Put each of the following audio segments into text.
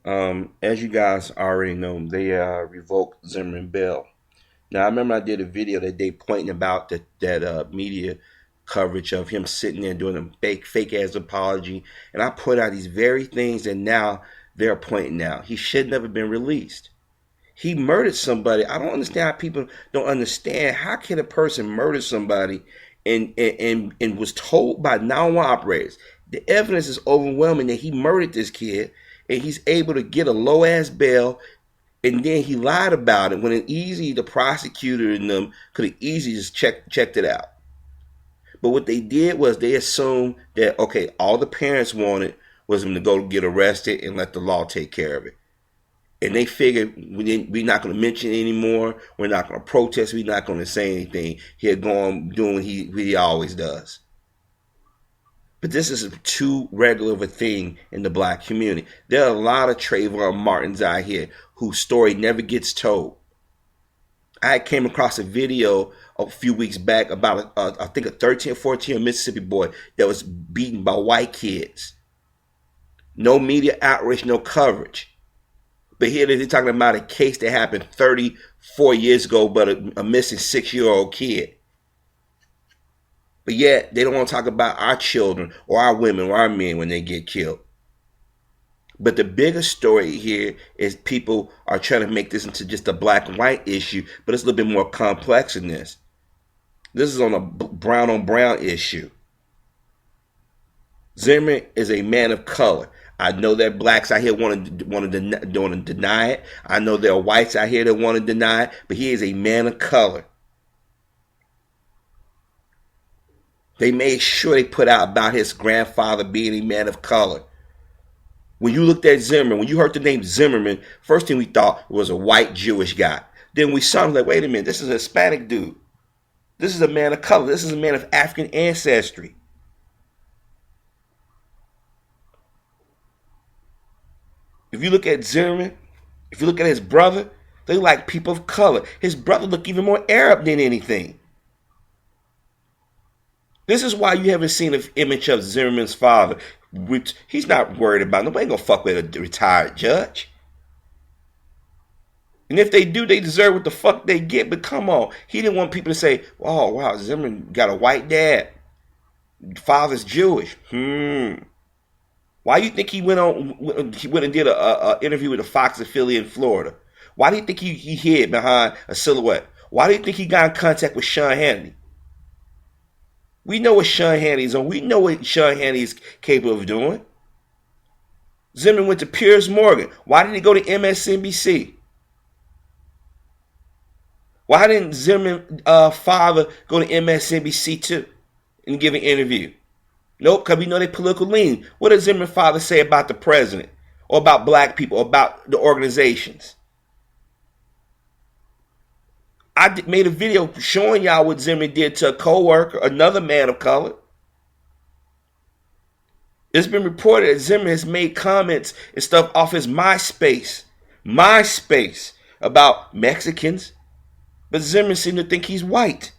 As you guys already know, they revoked Zimmerman bail. Now, I remember I did a video that day pointing about that media coverage of him sitting there doing a fake ass apology, and I put out these very things that now they're pointing out. He should never been released. He murdered somebody. I don't understand how people don't understand. How can a person murder somebody and was told by 911 operators? The evidence is overwhelming that he murdered this kid, and he's able to get a low ass bail, and then he lied about it when the prosecutor and them could have easily just checked it out. But what they did was they assumed that, okay, all the parents wanted was him to go get arrested and let the law take care of it. And they figured we're not going to mention it anymore. We're not going to protest. We're not going to say anything. He'll go on doing what he always does. But this is too regular of a thing in the black community. There are a lot of Trayvon Martins out here whose story never gets told. I came across a video a few weeks back about, I think, a 13 or 14 Mississippi boy that was beaten by white kids. No media outreach, no coverage. But here they're talking about a case that happened 34 years ago, but a missing 6-year-old kid. But yet, they don't want to talk about our children or our women or our men when they get killed. But the bigger story here is people are trying to make this into just a black and white issue, but it's a little bit more complex than this. This is on a brown on brown issue. Zimmerman is a man of color. I know that blacks out here want to deny it. I know there are whites out here that want to deny it, but he is a man of color. They made sure they put out about his grandfather being a man of color. When you looked at Zimmerman, when you heard the name Zimmerman, first thing we thought was a white Jewish guy. Then we saw him like, wait a minute, this is a Hispanic dude. This is a man of color. This is a man of African ancestry. If you look at Zimmerman, if you look at his brother, they look like people of color. His brother looked even more Arab than anything. This is why you haven't seen an image of Zimmerman's father. He's not worried about it. Nobody gonna fuck with a retired judge. And if they do, they deserve what the fuck they get. But come on, he didn't want people to say, "Oh wow, Zimmerman got a white dad. Father's Jewish." Why do you think he went and did a interview with a Fox affiliate in Florida? Why do you think he hid behind a silhouette? Why do you think he got in contact with Sean Hannity? We know what Sean Hannity's on. We know what Sean Hannity is capable of doing. Zimmerman went to Piers Morgan. Why didn't he go to MSNBC? Why didn't Zimmerman's father go to MSNBC too and give an interview? Nope, because we know they political lean. What does Zimmerman's father say about the president or about black people or about the organizations? I made a video showing y'all what Zimmerman did to a co-worker, another man of color. It's been reported that Zimmerman has made comments and stuff off his MySpace about Mexicans, but Zimmerman seemed to think he's white.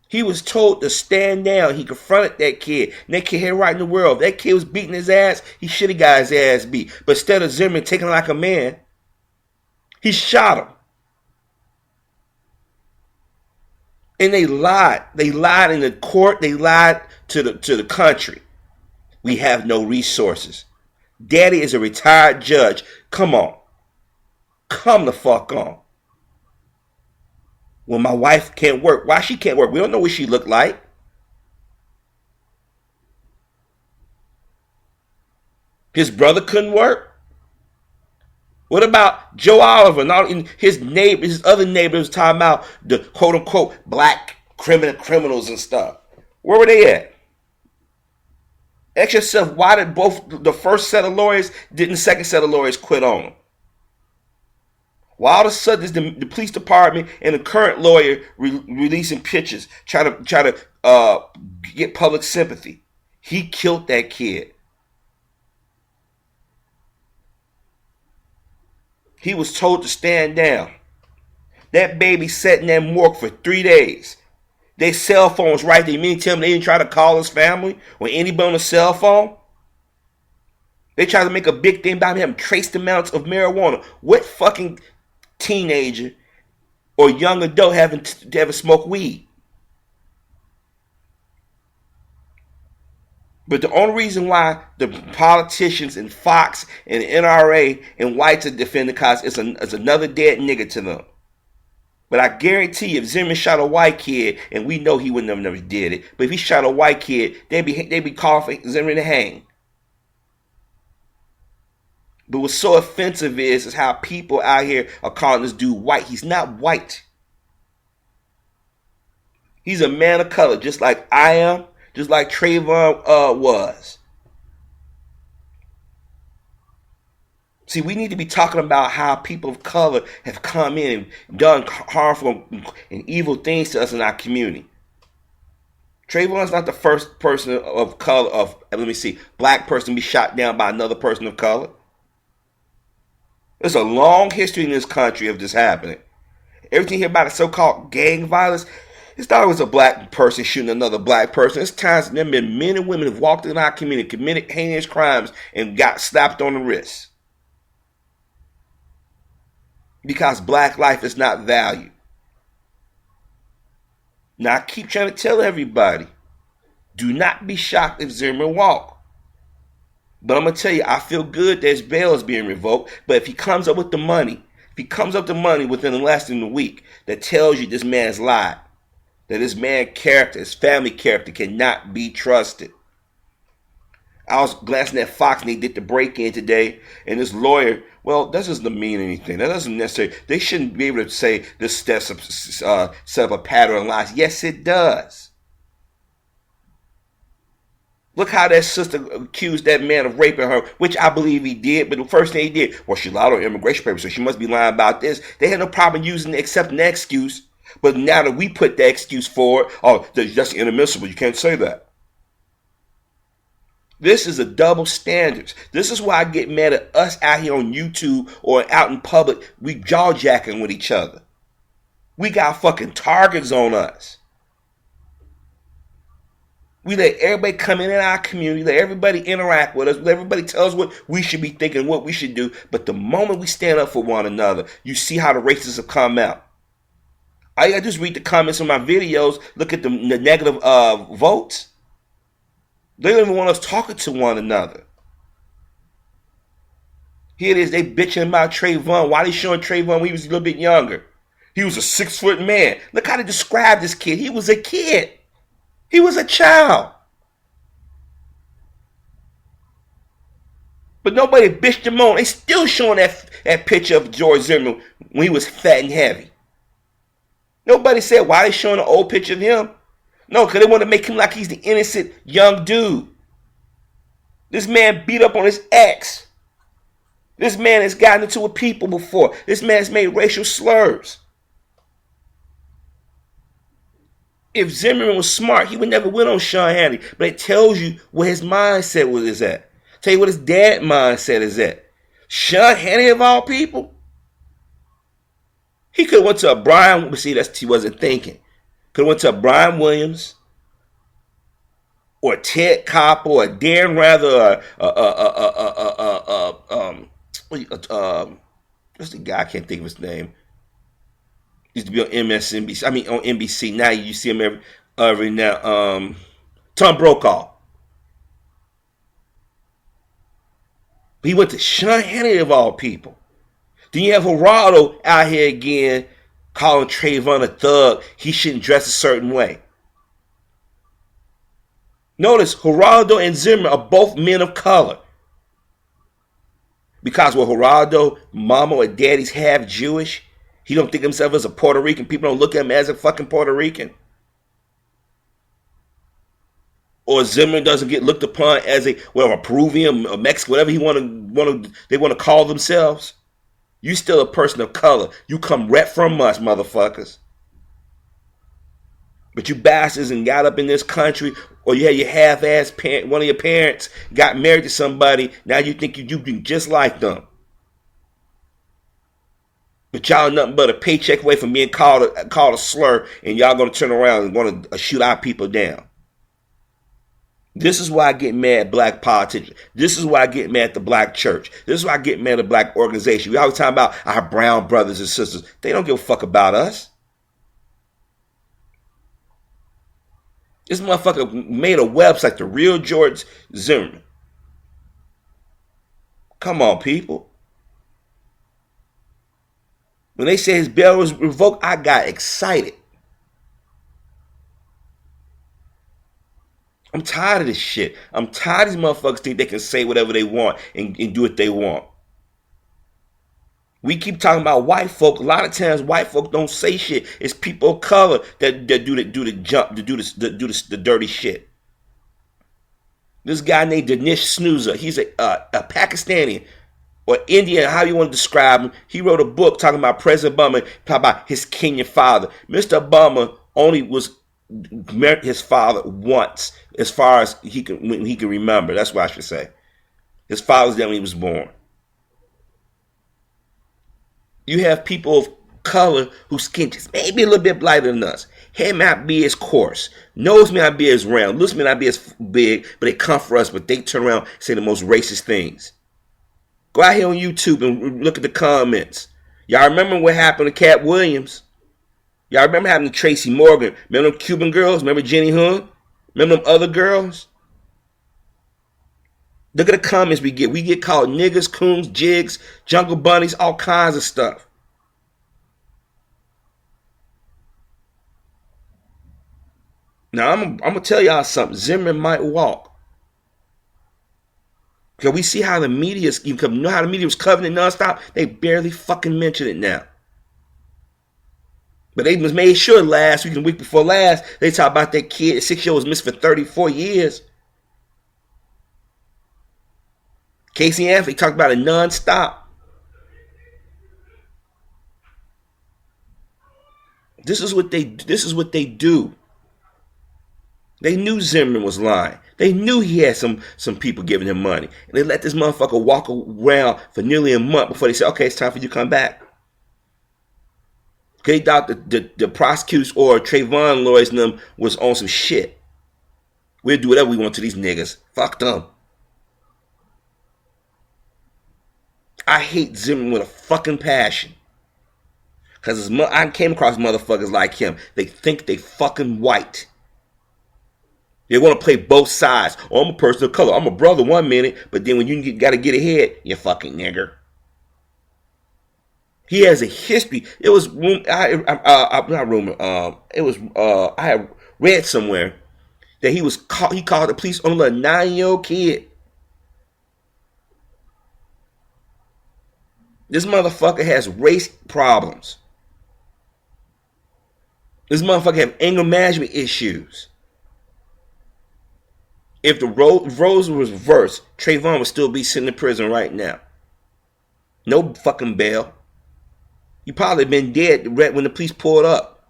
He was told to stand down. He confronted that kid. And that kid had right in the world. If that kid was beating his ass, he should have got his ass beat. But instead of Zimmerman taking it like a man, he shot him. And they lied. They lied in the court. They lied to the country. We have no resources. Daddy is a retired judge. Come on. Come the fuck on. Well, my wife can't work. Why she can't work? We don't know what she looked like. His brother couldn't work. What about Joe Oliver and all his neighbors, his other neighbors talking about the quote unquote black criminals and stuff? Where were they at? Ask yourself, why did both the first set of lawyers didn't the second set of lawyers quit on them? Why all of a sudden is the police department and the current lawyer releasing pictures, trying to get public sympathy? He killed that kid. He was told to stand down. That baby sat in that morgue for 3 days. Their cell phone was right there. You mean to tell me they didn't try to call his family or anybody on a cell phone? They try to make a big thing about him trace amounts of marijuana. What fucking teenager or young adult haven't ever smoked weed? But the only reason why the politicians and Fox and NRA and whites are defending the cops is another dead nigga to them. But I guarantee you, if Zimmerman shot a white kid, and we know he would never did it, but if he shot a white kid, they'd be calling for Zimmerman to hang. But what's so offensive is how people out here are calling this dude white. He's not white. He's a man of color, just like I am, just like Trayvon was. See, we need to be talking about how people of color have come in and done harmful and evil things to us in our community. Trayvon's not the first person of color, black person to be shot down by another person of color. There's a long history in this country of this happening. Everything here about the so-called gang violence, it's not always a black person shooting another black person. It's times there have been men and women who've walked in our community, committed heinous crimes, and got slapped on the wrist. Because black life is not valued. Now I keep trying to tell everybody, do not be shocked if Zimmerman walk. But I'm going to tell you, I feel good that his bail is being revoked. But if he comes up with the money, within less than a week, that tells you this man's lied, that this man's character, his family character cannot be trusted. I was glancing at Fox and they did the break-in today, and this lawyer, well, that doesn't mean anything. That doesn't necessarily, they shouldn't be able to say this set up a pattern of lies. Yes, it does. Look how that sister accused that man of raping her, which I believe he did. But the first thing he did, well, she lied on immigration papers, so she must be lying about this. They had no problem accepting that excuse. But now that we put that excuse forward, oh, that's inadmissible. You can't say that. This is a double standards. This is why I get mad at us out here on YouTube or out in public. We jaw-jacking with each other. We got fucking targets on us. We let everybody come in our community, let everybody interact with us, let everybody tell us what we should be thinking, what we should do. But the moment we stand up for one another, you see how the racists have come out. I gotta just read the comments on my videos, look at the negative votes. They don't even want us talking to one another. Here it is, they bitching about Trayvon. Why they showing Trayvon when he was a little bit younger? He was a 6-foot man. Look how they describe this kid. He was a kid. He was a child. But nobody bitched him on. They still showing that picture of George Zimmerman when he was fat and heavy. Nobody said, why they showing an old picture of him? No, because they want to make him like he's the innocent young dude. This man beat up on his ex. This man has gotten into with people before. This man has made racial slurs. If Zimmerman was smart, he would never went on Sean Hannity. But it tells you where his mindset is at. Tell you what his dad mindset is at. Sean Hannity of all people. He could have went to a Brian, but see, he wasn't thinking. Could have went to a Brian Williams, or a Ted Koppel, or a Darren Rather, what's the guy? I can't think of his name. Used to be on MSNBC. On NBC. Now you see him every now. Tom Brokaw. But he went to Sean Hannity of all people. Then you have Geraldo out here again calling Trayvon a thug. He shouldn't dress a certain way. Notice Geraldo and Zimmerman are both men of color. Because when Geraldo, mama or daddy's half Jewish, he don't think himself as a Puerto Rican. People don't look at him as a fucking Puerto Rican. Or Zimmerman doesn't get looked upon as a Peruvian, or Mexican, whatever they want to call themselves. You still a person of color. You come right from us, motherfuckers. But you bastards and got up in this country, or you had your half-ass parent, one of your parents got married to somebody. Now you think you do just like them. But y'all nothing but a paycheck away from being called a slur, and y'all gonna turn around and want to shoot our people down. This is why I get mad at black politicians. This is why I get mad at the black church. This is why I get mad at the black organization. We always talk about our brown brothers and sisters. They don't give a fuck about us. This motherfucker made a website, The Real George Zimmerman. Come on, people. When they say his bail was revoked, I got excited. I'm tired of this shit. I'm tired of these motherfuckers think they can say whatever they want and do what they want. We keep talking about white folk. A lot of times, white folk don't say shit. It's people of color that do the dirty shit. This guy named Dinesh Snoozer. He's a Pakistani or Indian, how you want to describe him. He wrote a book talking about President Obama, talking about his Kenyan father. Mr. Obama only was married his father once, as far as he can remember. That's what I should say. His father was there when he was born. You have people of color whose skin just maybe a little bit lighter than us. Hair may not be as coarse. Nose may not be as round. Lips may not be as big, but they come for us, but they turn around and say the most racist things. Go out here on YouTube and look at the comments. Y'all remember what happened to Cat Williams? Y'all remember happening to Tracy Morgan? Remember them Cuban girls? Remember Jenny Hun? Remember them other girls? Look at the comments we get. We get called niggas, coons, jigs, jungle bunnies, all kinds of stuff. Now, I'm going to tell y'all something. Zimmerman might walk. Because we see how the media, you know how the media was covering it nonstop? They barely fucking mention it now. But they was made sure last week and the week before last, they talk about that kid, 6-year-old was missing for 34 years. Casey Anthony talked about it nonstop. This is what they do. They knew Zimmerman was lying. They knew he had some people giving him money. And they let this motherfucker walk around for nearly a month before they said, okay, it's time for you to come back. They thought the prosecutors or Trayvon lawyers and them was on some shit. We'll do whatever we want to these niggas. Fuck them. I hate Zimmerman with a fucking passion. Because I came across motherfuckers like him. They think they fucking white. They want to play both sides. Oh, I'm a person of color. I'm a brother 1 minute, but then when you got to get ahead, you fucking nigger. He has a history. It was not rumor. It was I had read somewhere that he called the police on a 9-year-old kid. This motherfucker has race problems. This motherfucker have anger management issues. If the roles was reversed, Trayvon would still be sitting in prison right now. No fucking bail. He probably been dead when the police pulled up.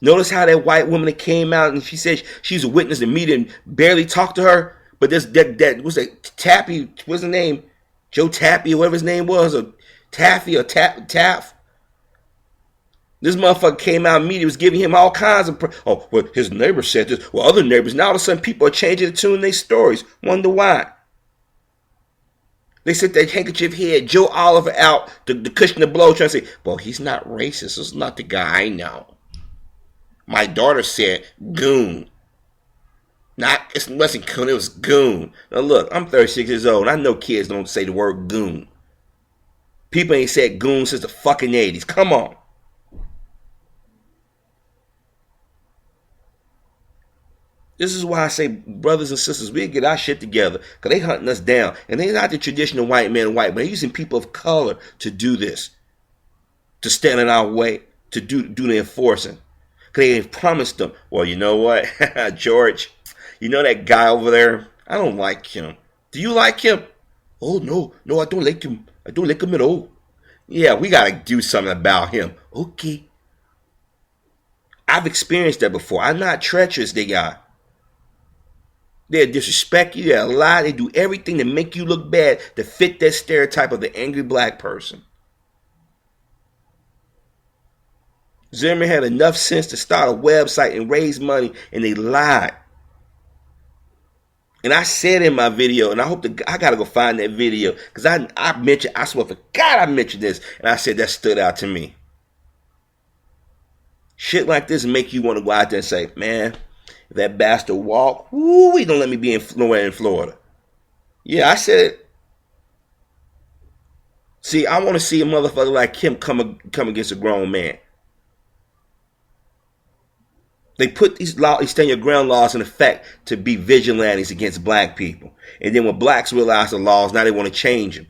Notice how that white woman that came out and she said she's a witness and media and barely talked to her. But that was a Tappy, what's the name? Joe Tappy or whatever his name was, or Taffy or Taff. This motherfucker came out and media was giving him all kinds of, well, his neighbor said this. Well, other neighbors. Now all of a sudden people are changing the tune in their stories. Wonder why. They set that handkerchief head, Joe Oliver out, the cushion to blow, trying to say, well, he's not racist. This is not the guy I know. My daughter said goon. It wasn't coon, it was goon. Now look, I'm 36 years old, and I know kids don't say the word goon. People ain't said goon since the fucking 80s. Come on. This is why I say, brothers and sisters, we get our shit together, because they hunting us down. And they're not the traditional white man white, but they're using people of color to do this. To stand in our way, to do the enforcing. Because they promised them, well, you know what, George, you know that guy over there? I don't like him. Do you like him? Oh, no, I don't like him. I don't like him at all. Yeah, we got to do something about him. Okay. I've experienced that before. I'm not treacherous, they got. They disrespect you, they lie, they do everything to make you look bad to fit that stereotype of the angry black person. Zimmerman had enough sense to start a website and raise money, and they lied. And I said in my video, and I hope I gotta go find that video, because I mentioned, I swear for God I mentioned this, and I said that stood out to me. Shit like this make you want to go out there and say, man, if that bastard walk, woo, don't let me be nowhere in Florida. Yeah, I said it. See, I want to see a motherfucker like him come against a grown man. They put these stand your ground laws in effect to be vigilantes against black people. And then when blacks realize the laws, now they want to change them.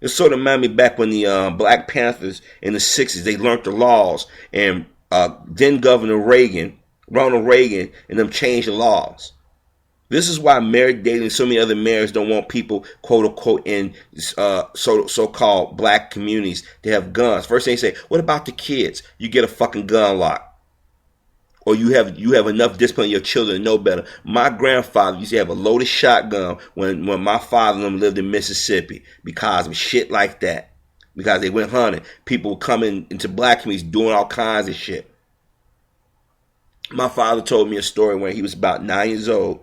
It sort of reminded me back when the Black Panthers in the 60s, they learned the laws. And then Governor Ronald Reagan, and them changed the laws. This is why Mary Daley and so many other mayors don't want people, quote unquote, in so-called black communities to have guns. First thing they say, what about the kids? You get a fucking gun lock. Or you have enough discipline in your children to know better. My grandfather used to have a loaded shotgun when my father and them lived in Mississippi because of shit like that. Because they went hunting. People coming into black communities doing all kinds of shit. My father told me a story when he was about 9 years old.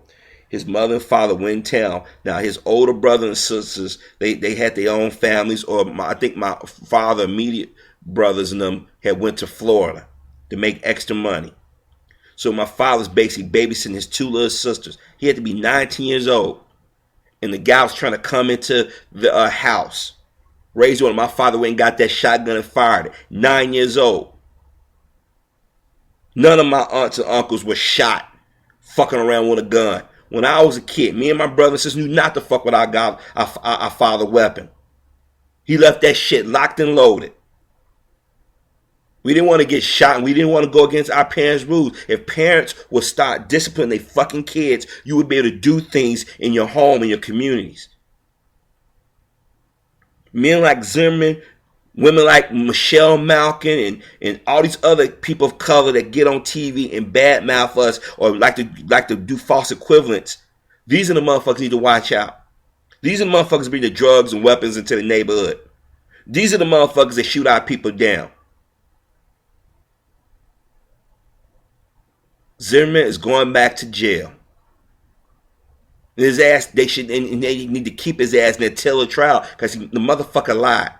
His mother and father went in town. Now his older brother and sisters, they had their own families, or I think my father immediate brothers and them had went to Florida to make extra money. So my father's basically babysitting his two little sisters. He had to be 19 years old. And the guy was trying to come into the house. Raised on, my father went and got that shotgun and fired it. 9 years old. None of my aunts and uncles were shot fucking around with a gun. When I was a kid, me and my brother and sisters knew not to fuck with our father weapon. He left that shit locked and loaded. We didn't want to get shot, and we didn't want to go against our parents' rules. If parents would start disciplining their fucking kids, you would be able to do things in your home, in your communities. Men like Zimmerman, women like Michelle Malkin, and all these other people of color that get on TV and badmouth us or like to do false equivalents. These are the motherfuckers you need to watch out. These are the motherfuckers that bring the drugs and weapons into the neighborhood. These are the motherfuckers that shoot our people down. Zimmerman is going back to jail. His ass, they need to keep his ass in the Taylor trial because the motherfucker lied.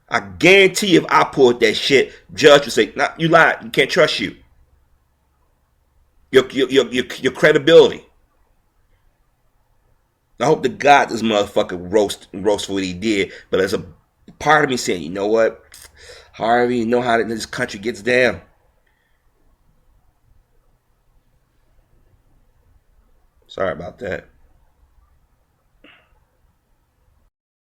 I guarantee if I pulled that shit, judge would say, "Nah, you lied. You can't trust you. Your credibility." I hope to God this motherfucker roast for what he did. But there's a part of me saying, you know what, Harvey, you know how this country gets down. Sorry about that.